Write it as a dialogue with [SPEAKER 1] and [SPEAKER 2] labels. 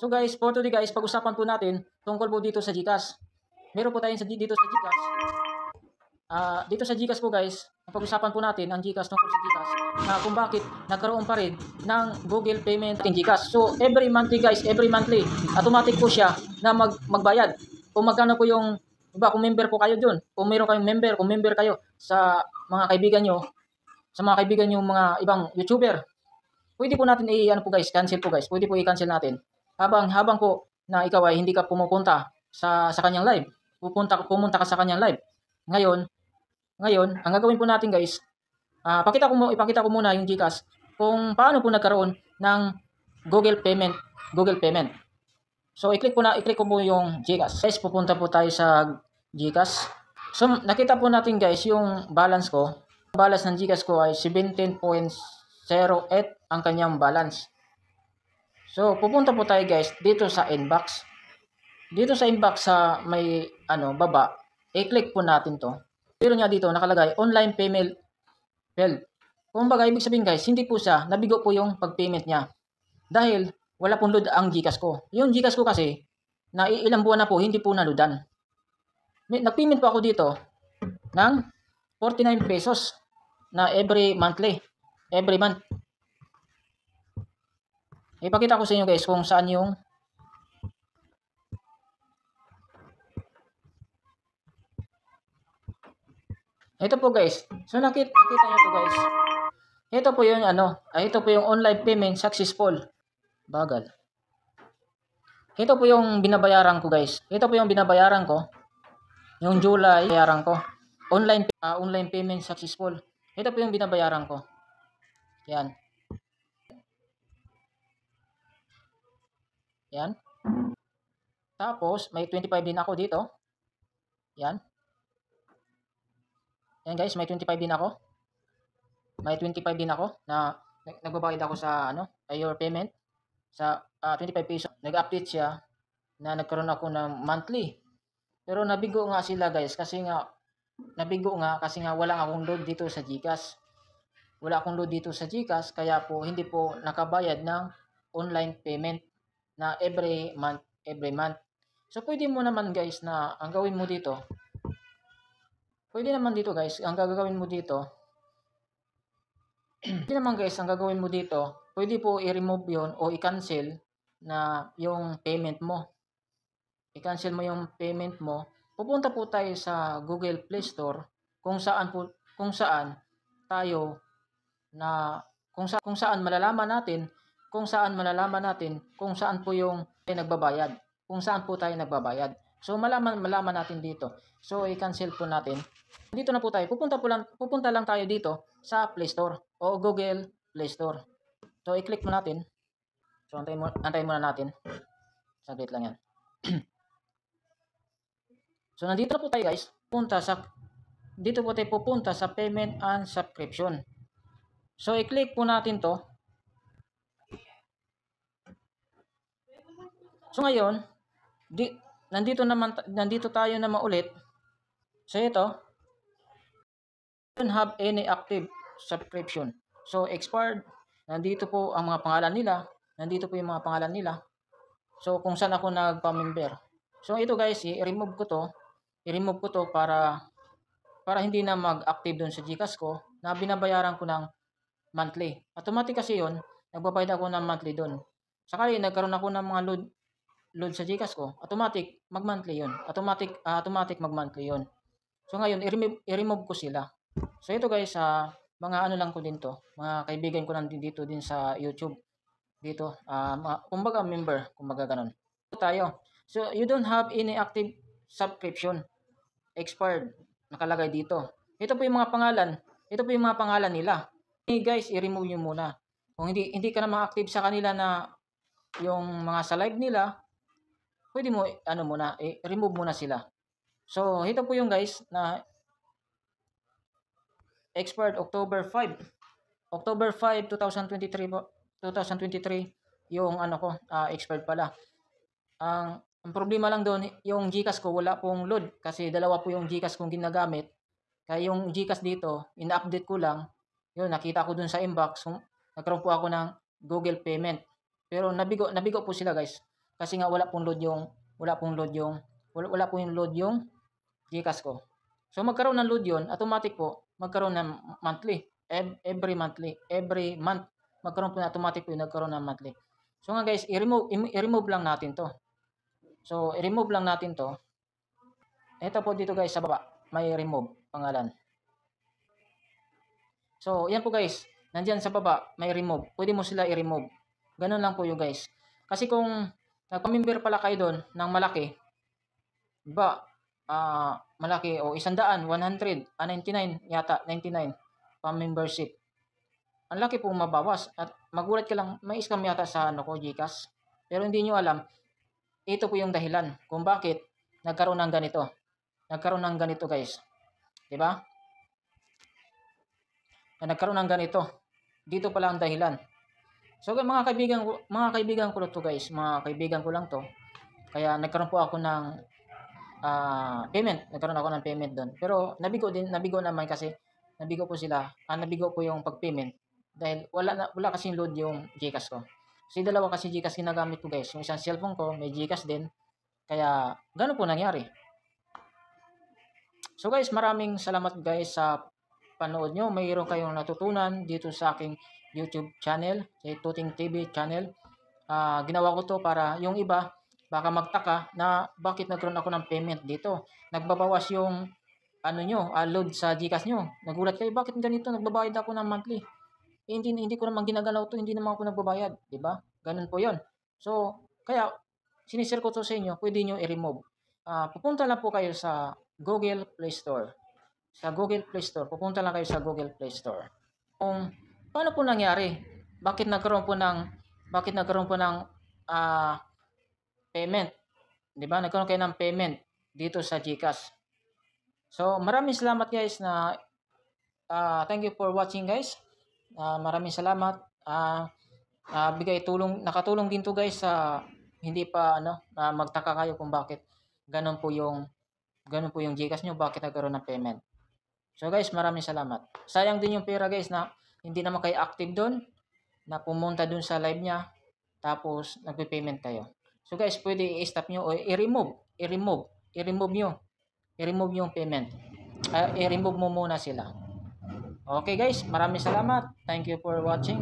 [SPEAKER 1] So guys, for today guys, pag-usapan po natin tungkol po dito sa GCash. Meron po tayong dito sa GCash. Dito sa GCash po guys, pag-usapan po natin ang GCash tungkol sa GCash na kung bakit nagkaroon pa rin ng Google Payment in GCash. So every monthly guys, automatic po siya na magbayad. Kung magkano po yung iba, kung member po kayo doon, kung meron kayong member, kung member kayo sa mga kaibigan nyo, mga ibang YouTuber, pwede po natin cancel po guys. Pwede po i-cancel natin. Habang po na ikaw ay hindi ka pumupunta sa kanyang live. Pumunta ka sa kanyang live. Ngayon, ang gagawin po natin guys, ipakita ko muna yung GCash kung paano po nagkaroon ng Google Payment. So i-click ko po yung GCash. Guys, pupunta po tayo sa GCash. So nakita po natin guys yung balance ko. Ang balance ng GCash ko ay 17.08 ang kanyang balance. So pupunta po tayo guys dito sa inbox. Dito sa inbox sa may baba, i-click po natin to. Pero nga dito nakalagay online payment failed. Kumbaga ibig sabihin guys, hindi po siya, nabigo po yung pag-payment niya. Dahil wala pong load ang GCash ko. Yung GCash ko kasi, na ilang buwan na po, hindi po naludan. Nag-payment po ako dito ng 49 pesos na every month. Ipakita ko sa inyo guys kung saan yung ito po guys. So nakita nyo to guys. Ito po yung ito po yung online payment successful. Bagal. Ito po yung binabayaran ko guys. Ito po yung binabayaran ko. Yung July bayaran ko. Online payment successful. Ito po yung binabayaran ko. Yan. Yan. Tapos may 25 din ako dito. Yan. Yan guys, may 25 din ako. May 25 din ako na nagbabayad ako sa your payment sa 25 pesos. Nag-update siya na nagkaroon ako ng monthly. Pero nabigo nga sila guys kasi nga wala akong load dito sa GCash. Wala akong load dito sa GCash kaya po hindi po nakabayad ng online payment na every month. So pwede mo naman guys na ang gawin mo dito. Pwede naman dito guys, ang gagawin mo dito. Pwede po i-remove 'yon o i-cancel na yung payment mo. I-cancel mo yung payment mo. Pupunta po tayo sa Google Play Store kung saan malalaman natin kung saan po yung nagbabayad. Kung saan po tayo nagbabayad. So malaman natin dito. So i-cancel po natin. Dito na po tayo. Pupunta lang tayo dito sa Play Store o Google Play Store. So i-click mo natin. So antayin muna natin. Saglit lang yan. So nandito na po tayo guys. Dito po tayo pupunta sa payment and subscription. So i-click po natin to. So ngayon, nandito tayo naman ulit. So ito, don't have any active subscription. So expired. Nandito po ang mga pangalan nila. Nandito po yung mga pangalan nila. So kung saan ako nagpa-member. So ito guys, i-remove ko to para hindi na mag-active doon sa GCash ko na binabayaran ko ng monthly. Automatic kasi yun, nagbabayad ako ng monthly doon. Sakali nagkaroon ako ng mga load sa GCash ko, automatic mag-monthly yun. Automatic mag-monthly yun. So ngayon, i-remove ko sila. So ito guys, mga lang ko din to. Mga kaibigan ko nandito din sa YouTube. Dito, kumbaga member, kumbaga ganun. Ito tayo. So you don't have any active subscription. Expired. Nakalagay dito. Ito po yung mga pangalan nila. Guys, i-remove nyo muna. Kung hindi ka na ma-active sa kanila na yung mga sa live nila, pwede mo i-remove muna sila. So ito po yung guys na expired October 5, 2023 yung expired pala. Ang problema lang doon, yung GCash ko wala pong load kasi dalawa po yung GCash kong ginagamit. Kaya yung GCash dito, in-update ko lang. Yun, nakita ko doon sa inbox, nagkaroon po ako ng Google Payment. Pero nabigo po sila guys. kasi nga wala pong load yung GCash ko. So magkaroon ng load yon, automatic po magkaroon ng monthly. Every month magkaroon po na automatic po yung nagkaroon ng monthly. So nga guys, i-remove lang natin to. So i-remove lang natin to. Ito po dito guys sa baba, may remove pangalan. So yan po guys, nandiyan sa baba may remove. Pwede mo sila i-remove. Ganun lang po yung guys. Kasi kung nagpa-member pala kayo doon ng malaki, ba malaki o 100, 199 yata, 99 pa-membership. Ang laki po mabawas at magulat ka lang, may scam yata sa GCash. Pero hindi nyo alam, ito po yung dahilan kung bakit nagkaroon ng ganito. Nagkaroon ng ganito guys. 'Di ba? Nagkaroon ng ganito. Dito pala ang dahilan. So mga kaibigan ko to guys, mga kaibigan ko lang to. Kaya nagkaroon po ako ng payment. Nagkaroon ako ng payment doon. Pero nabigo naman kasi nabigo po sila. Nabigo po yung pag-payment dahil wala kasing load yung GCash ko. Kasi dalawa kasi GCash ginagamit ko guys. Yung isang cellphone ko may GCash din. Kaya gano'n po nangyari. So guys, maraming salamat guys sa panood nyo. Mayroon kayong natutunan dito sa aking YouTube channel, sa Tuting TV channel. Ginawa ko to para yung iba baka magtaka na bakit nagkaroon ako ng payment dito. Nagbabawas yung load sa GCash nyo. Nagulat kayo, bakit ganito? Nagbabayad ako ng monthly. Hindi ko naman ginagalaw to, hindi naman ako nagbabayad, 'di ba? Ganun po 'yon. So, kaya sinishare ko to sa inyo, pwede niyo i-remove. Pupunta lang po kayo sa Google Play Store. Sa Google Play Store, pupunta lang kayo sa Google Play Store. Kung paano po nangyari? Bakit nagkaroon po ng payment? 'Di ba? Nagkaroon kayo ng payment dito sa GCash. So, maraming salamat guys na thank you for watching guys. Maraming salamat. Nakatulong din to guys sa hindi pa magtaka kayo kung bakit ganun po yung GCash nyo, bakit nagkaroon ng payment. So guys, maraming salamat. Sayang din yung pera guys na hindi naman kayo active doon, na pumunta doon sa live niya tapos nagpe-payment kayo. So guys, pwede i-stop nyo o i-remove yung payment. I-remove mo muna sila. Okay guys, maraming salamat. Thank you for watching.